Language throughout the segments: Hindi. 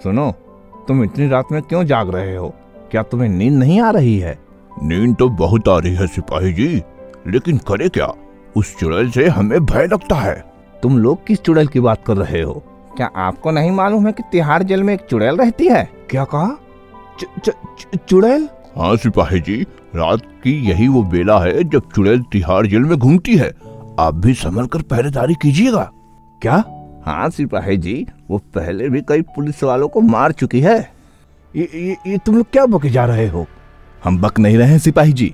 सुनो, तुम इतनी रात में क्यों जाग रहे हो? क्या तुम्हें नींद नहीं आ रही है? नींद तो बहुत आ रही है सिपाही जी, लेकिन करे क्या, उस चुड़ैल से हमें भय लगता है। तुम लोग किस चुड़ैल की बात कर रहे हो? क्या आपको नहीं मालूम है कि तिहाड़ जेल में एक चुड़ैल रहती है? क्या कहा? चुड़ैल? हाँ सिपाही जी, रात की यही वो बेला है जब चुड़ैल तिहाड़ जेल में घूमती है। आप भी संभल कर पहरेदारी कीजिएगा। क्या? हाँ सिपाही जी, वो पहले भी कई पुलिस वालों को मार चुकी है। ये तुम लोग क्या बके जा रहे हो? हम बक नहीं रहे हैं सिपाही जी,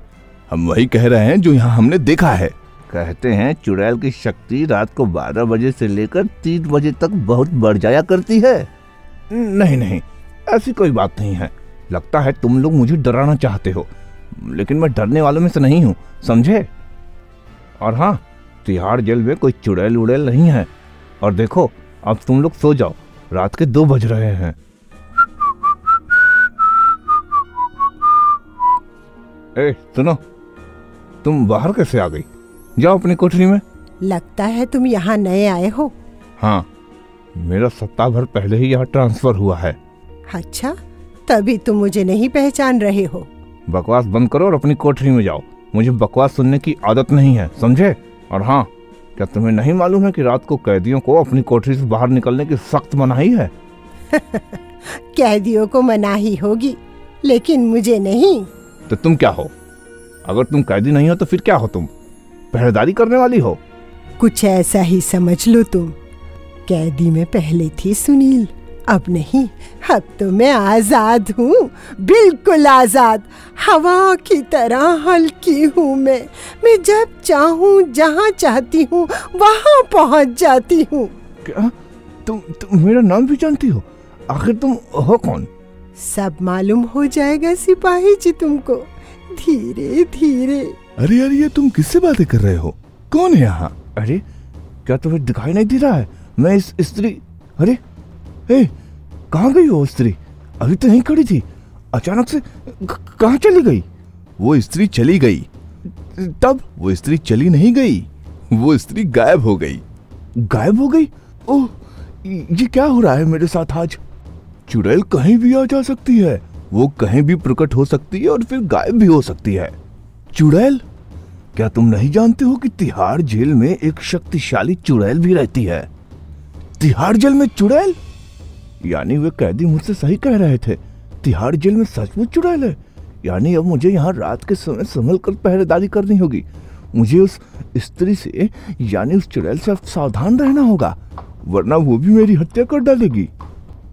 हम वही कह रहे हैं जो यहाँ हमने देखा है। कहते हैं चुड़ैल की शक्ति रात को 12 बजे से लेकर 3 बजे तक बहुत बढ़ जाया करती है। नहीं, ऐसी कोई बात नहीं है। लगता है तुम लोग मुझे डराना चाहते हो, लेकिन मैं डरने वालों में से नहीं हूँ, समझे? और हाँ, तिहाड़ जेल में कोई चुड़ैल उड़ैल नहीं है। और देखो, अब तुम लोग सो जाओ, रात के 2 बज रहे हैं। सुनो, तुम बाहर कैसे आ गई? जाओ अपनी कोठरी में। लगता है तुम यहाँ नए आए हो। हाँ, मेरा सप्ताह भर पहले ही यहाँ ट्रांसफर हुआ है। अच्छा, तभी तुम मुझे नहीं पहचान रहे हो। बकवास बंद करो और अपनी कोठरी में जाओ। मुझे बकवास सुनने की आदत नहीं है, समझे? और हाँ, क्या तुम्हें नहीं मालूम है कि रात को कैदियों को अपनी कोठरी से बाहर निकलने की सख्त मनाही है? कैदियों को मनाही होगी, लेकिन मुझे नहीं। तो तुम क्या हो? अगर तुम कैदी नहीं हो तो फिर क्या हो? तुम पहरेदारी करने वाली हो। कुछ ऐसा ही समझ लो तुम। कैदी में पहले थी सुनील, अब नहीं। अब तो मैं आजाद हूँ, बिल्कुल आजाद। हवा की तरह हल्की हूँ मैं जब चाहूँ जहाँ चाहती हूँ वहाँ पहुँच जाती हूँ। क्या? तुम मेरा नाम भी जानती हो? आखिर तुम हो कौन? सब मालूम हो जाएगा सिपाही जी तुमको, धीरे धीरे। अरे यार, ये तुम किससे बातें कर रहे हो? कौन है यहाँ? अरे, क्या तुम्हें दिखाई नहीं दे रहा है? मैं इस स्त्री। अरे कहाँ गई वो स्त्री? अभी तो यहीं खड़ी थी, अचानक से कहाँ चली गई? वो स्त्री चली गई। तब? वो स्त्री चली नहीं गई, वो स्त्री गायब हो गई। गायब हो गई? ओह, ये क्या हो रहा है मेरे साथ आज? चुड़ैल कहीं भी आ जा सकती है, वो कहीं भी प्रकट हो सकती है और फिर गायब भी हो सकती है। चुड़ैल? क्या तुम नहीं जानते हो कि तिहाड़ जेल में एक शक्तिशाली चुड़ैल भी रहती है? तिहाड़ जेल में चुड़ैल? यानी वे कैदी मुझसे सही कह रहे थे, तिहाड़ जेल में सचमुच चुड़ैल है। यानी अब मुझे यहाँ रात के समय संभल कर पहरेदारी करनी होगी। मुझे उस स्त्री से, यानी उस चुड़ैल से सावधान रहना होगा, वरना वो भी मेरी हत्या कर डालेगी।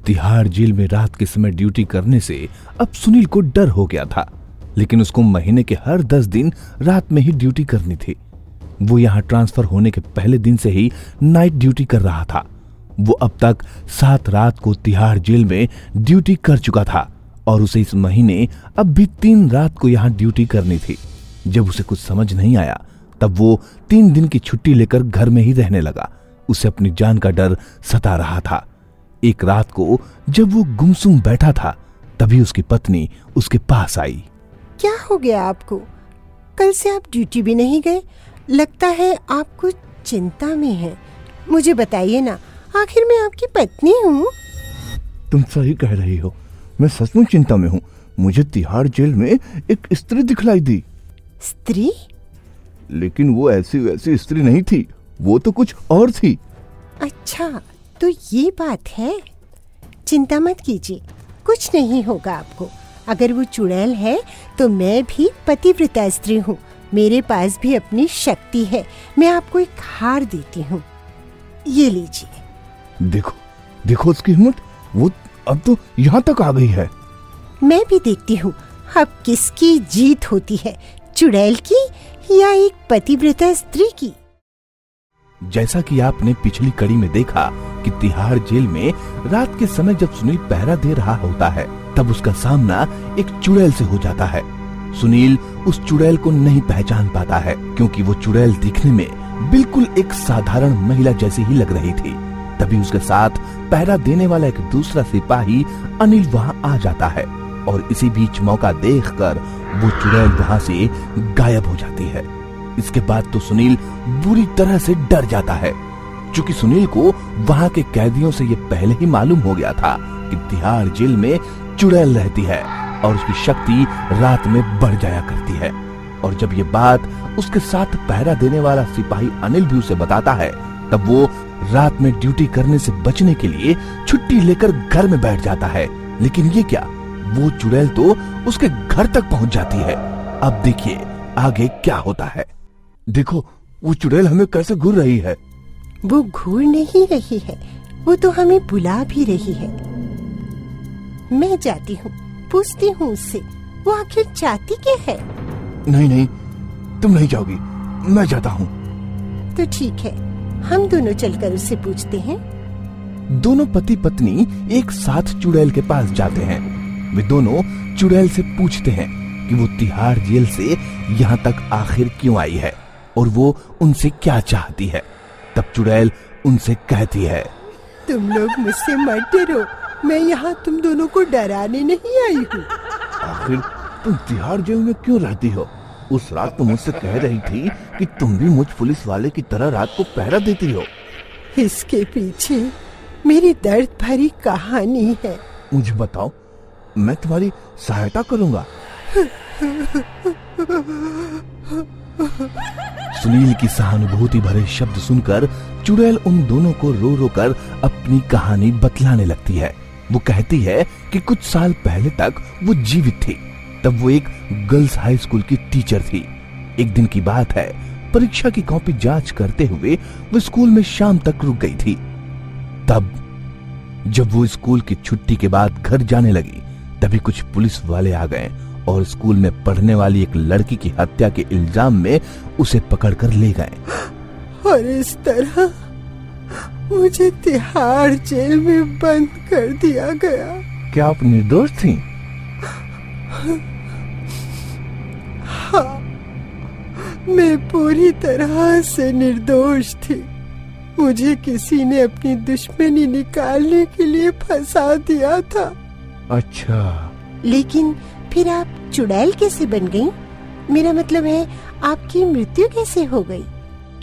तिहाड़ जेल में रात के समय ड्यूटी करने से अब सुनील को डर हो गया था, लेकिन उसको महीने के हर 10 दिन रात में ही ड्यूटी करनी थी। वो यहाँ ट्रांसफर होने के पहले दिन से ही नाइट ड्यूटी कर रहा था। वो अब तक 7 रात को तिहाड़ जेल में ड्यूटी कर चुका था और उसे इस महीने अब भी 3 रात को यहाँ ड्यूटी करनी थी। जब उसे कुछ समझ नहीं आया, तब वो 3 दिन की छुट्टी लेकर घर में ही रहने लगा। उसे अपनी जान का डर सता रहा था। एक रात को जब वो गुमसुम बैठा था, तभी उसकी पत्नी उसके पास आई। क्या हो गया आपको? कल से आप ड्यूटी भी नहीं गए। लगता है आप कुछ चिंता में हैं। मुझे बताइए ना, आखिर मैं आपकी पत्नी हूँ। तुम सही कह रही हो, मैं सचमुच चिंता में हूँ। मुझे तिहाड़ जेल में एक स्त्री दिखलाई दी। स्त्री? लेकिन वो ऐसी वैसी स्त्री नहीं थी, वो तो कुछ और थी। अच्छा, तो ये बात है। चिंता मत कीजिए, कुछ नहीं होगा आपको। अगर वो चुड़ैल है तो मैं भी पतिव्रता स्त्री हूँ। मेरे पास भी अपनी शक्ति है। मैं आपको एक हार देती हूँ, ये लीजिए। देखो उसकी हिम्मत, वो अब तो यहाँ तक आ गई है। मैं भी देखती हूँ अब किसकी जीत होती है, चुड़ैल की या एक पतिव्रता स्त्री की। जैसा कि आपने पिछली कड़ी में देखा कि तिहाड़ जेल में रात के समय जब सुनील पहरा दे रहा होता है, तब उसका सामना एक चुड़ैल से हो जाता है। सुनील उस चुड़ैल को नहीं पहचान पाता है, क्योंकि वो चुड़ैल दिखने में बिल्कुल एक साधारण महिला जैसी ही लग रही थी। तभी उसके साथ पहरा देने वाला एक दूसरा सिपाही अनिल वहां आ जाता है और इसी बीच मौका देखकर वो चुड़ैल वहां से गायब हो जाती है। इसके बाद तो सुनील बुरी तरह से डर जाता है, क्योंकि सुनील को वहां के कैदियों से ये पहले ही मालूम हो गया था कि तिहाड़ जेल में चुड़ैल रहती है और उसकी शक्ति रात में बढ़ जाया करती है। और जब ये बात उसके साथ पहरा देने वाला सिपाही अनिल भी उसे बताता है, तब वो रात में ड्यूटी करने से बचने के लिए छुट्टी लेकर घर में बैठ जाता है। लेकिन ये क्या, वो चुड़ैल तो उसके घर तक पहुंच जाती है। अब देखिए आगे क्या होता है। देखो, वो चुड़ैल हमें कैसे घूर रही है। वो घूर नहीं रही है, वो तो हमें बुला भी रही है। मैं जाती हूँ, पूछती हूँ उससे, वो आखिर चाहती क्या है। नहीं नहीं, तुम नहीं जाओगी, मैं जाता हूँ। तो ठीक है, हम दोनों चलकर उससे पूछते हैं। दोनों पति पत्नी एक साथ चुड़ैल के पास जाते हैं। वे दोनों चुड़ैल से पूछते हैं कि वो तिहाड़ जेल से यहाँ तक आखिर क्यों आई है और वो उनसे क्या चाहती है। तब चुड़ैल उनसे कहती है, तुम लोग मुझसे मत डरो, मैं यहाँ तुम दोनों को डराने नहीं आई हूँ। आखिर तुम तिहाड़ जेल में क्यों रहती हो? उस रात तुम मुझसे कह रही थी कि तुम भी मुझ पुलिस वाले की तरह रात को पहरा देती हो। इसके पीछे मेरी दर्द भरी कहानी है। मुझे बताओ, मैं तुम्हारी सहायता करूँगा। सुनील की सहानुभूति भरे शब्द सुनकर चुड़ैल उन दोनों को रो रो कर अपनी कहानी बतलाने लगती है। वो कहती है कि कुछ साल पहले तक वो जीवित थी। तब वो एक गर्ल्स हाई स्कूल की टीचर थी। एक दिन की बात है, परीक्षा की कॉपी जांच करते हुए वो स्कूल में शाम तक रुक गई थी। तब जब वो स्कूल की छुट्टी के बाद घर जाने लगी, तभी कुछ पुलिस वाले आ गए और स्कूल में पढ़ने वाली एक लड़की की हत्या के इल्जाम में उसे पकड़कर ले गए। और इस तरह मुझे तिहाड़ जेल में बंद कर दिया गया। क्या आप निर्दोष थी? हाँ, मैं पूरी तरह से निर्दोष थी। मुझे किसी ने अपनी दुश्मनी निकालने के लिए फंसा दिया था। अच्छा, लेकिन फिर आप चुड़ैल कैसे बन गईं? मेरा मतलब है, आपकी मृत्यु कैसे हो गई?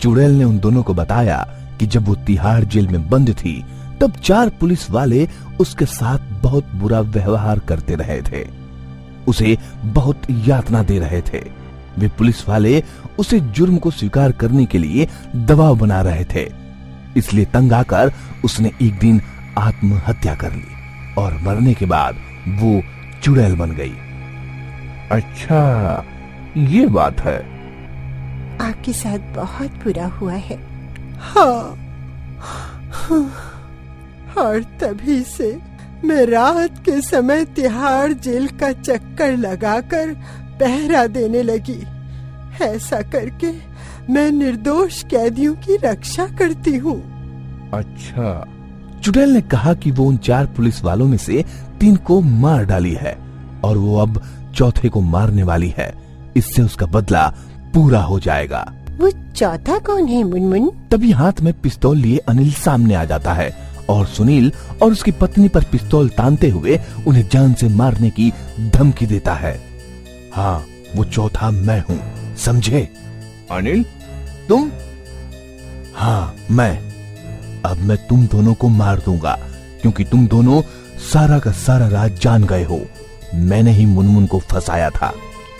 चुड़ैल ने उन दोनों को बताया कि जब वो तिहाड़ जेल में बंद थी, तब 4 पुलिस वाले उसके साथ बहुत बुरा व्यवहार करते रहे थे, उसे बहुत यातना दे रहे थे। वे पुलिस वाले उसे जुर्म को स्वीकार करने के लिए दबाव बना रहे थे। इसलिए तंग आकर उसने एक दिन आत्महत्या कर ली और मरने के बाद वो चुड़ैल बन गई। अच्छा, ये बात है। आपके साथ बहुत बुरा हुआ है। हाँ, और तभी से मैं रात के समय तिहाड़ जेल का चक्कर लगाकर पहरा देने लगी। ऐसा करके मैं निर्दोष कैदियों की रक्षा करती हूँ। अच्छा, चुड़ैल ने कहा कि वो उन 4 पुलिस वालों में से 3 को मार डाली है और वो अब चौथे को मारने वाली है। इससे उसका बदला पूरा हो जाएगा। वो चौथा कौन है मुनमुन? तभी हाथ में पिस्तौल लिए अनिल सामने आ जाता है और सुनील और उसकी पत्नी पर पिस्तौल तानते हुए उन्हें जान से मारने की धमकी देता है। हाँ, वो चौथा मैं हूँ, समझे? अनिल, तुम? हाँ, मैं। अब मैं तुम दोनों को मार दूंगा क्योंकि तुम दोनों सारा का सारा राज जान गए हो। मैंने ही मुनमुन को फंसाया था।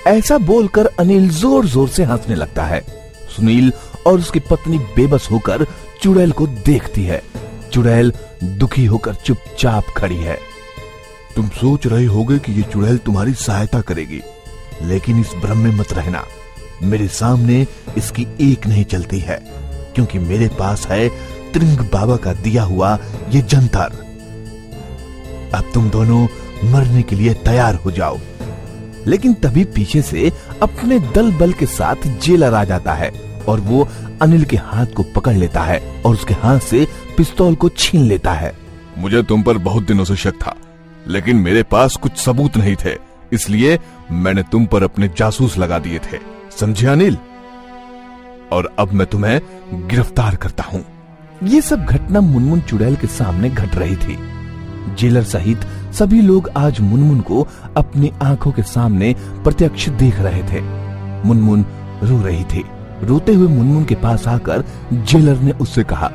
ऐसा बोलकर अनिल जोर जोर से हंसने लगता है। सुनील और उसकी पत्नी बेबस होकर चुड़ैल को देखती है। चुड़ैल दुखी होकर चुपचाप खड़ी है। तुम सोच रहे होगे कि ये चुड़ैल तुम्हारी सहायता करेगी, लेकिन इस भ्रम में मत रहना। मेरे सामने इसकी एक नहीं चलती है, क्योंकि मेरे पास है त्रिंग बाबा का दिया हुआ ये जंतर। अब तुम दोनों मरने के लिए तैयार हो जाओ। लेकिन तभी पीछे से अपने दल बल के साथ जेलर आ जाता है और वो अनिल के हाथ को पकड़ लेता है और उसके हाथ से पिस्तौल को छीन लेता है। मुझे तुम पर बहुत दिनों से शक था, लेकिन मेरे पास कुछ सबूत नहीं थे, इसलिए मैंने तुम पर अपने जासूस लगा दिए थे, समझे अनिल? और अब मैं तुम्हें गिरफ्तार करता हूँ। ये सब घटना मुनमुन चुड़ैल के सामने घट रही थी। जेलर सहित सभी लोग आज मुनमुन को अपनी आंखों के सामने प्रत्यक्ष देख रहे थे। मुनमुन रो रही थी। रोते हुए मुनमुन के पास आकर जेलर ने उससे कहा,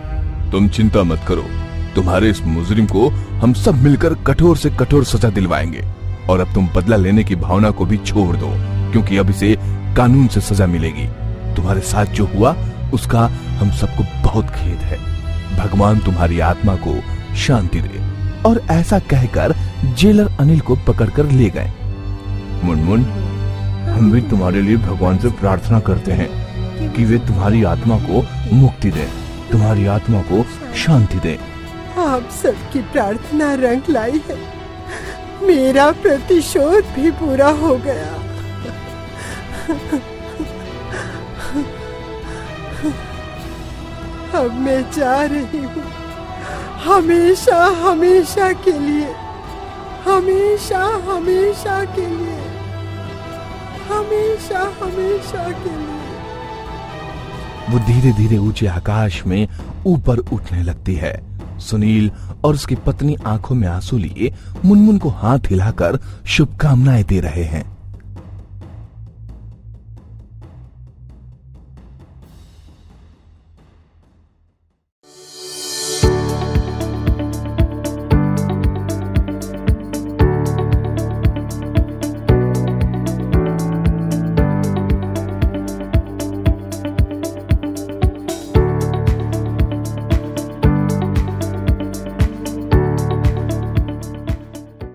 तुम चिंता मत करो, तुम्हारे इस मुजरिम को हम सब मिलकर कठोर से कठोर सजा दिलवाएंगे। और अब तुम बदला लेने की भावना को भी छोड़ दो, क्योंकि अब इसे कानून से सजा मिलेगी। तुम्हारे साथ जो हुआ उसका हम सबको बहुत खेद है। भगवान तुम्हारी आत्मा को शांति दे। और ऐसा कहकर जेलर अनिल को पकड़कर ले गए। मुनमुन, हम भी तुम्हारे लिए भगवान से प्रार्थना करते हैं कि वे तुम्हारी आत्मा को मुक्ति दें, तुम्हारी आत्मा को शांति दें। आप सबकी प्रार्थना रंग लाई है। मेरा प्रतिशोध भी पूरा हो गया। अब मैं जा रही हूँ, हमेशा हमेशा के लिए, हमेशा हमेशा के लिए, हमेशा हमेशा के लिए। वो धीरे धीरे ऊंचे आकाश में ऊपर उठने लगती है। सुनील और उसकी पत्नी आंखों में आंसू लिए मुनमुन को हाथ हिलाकर शुभकामनाएं दे रहे हैं।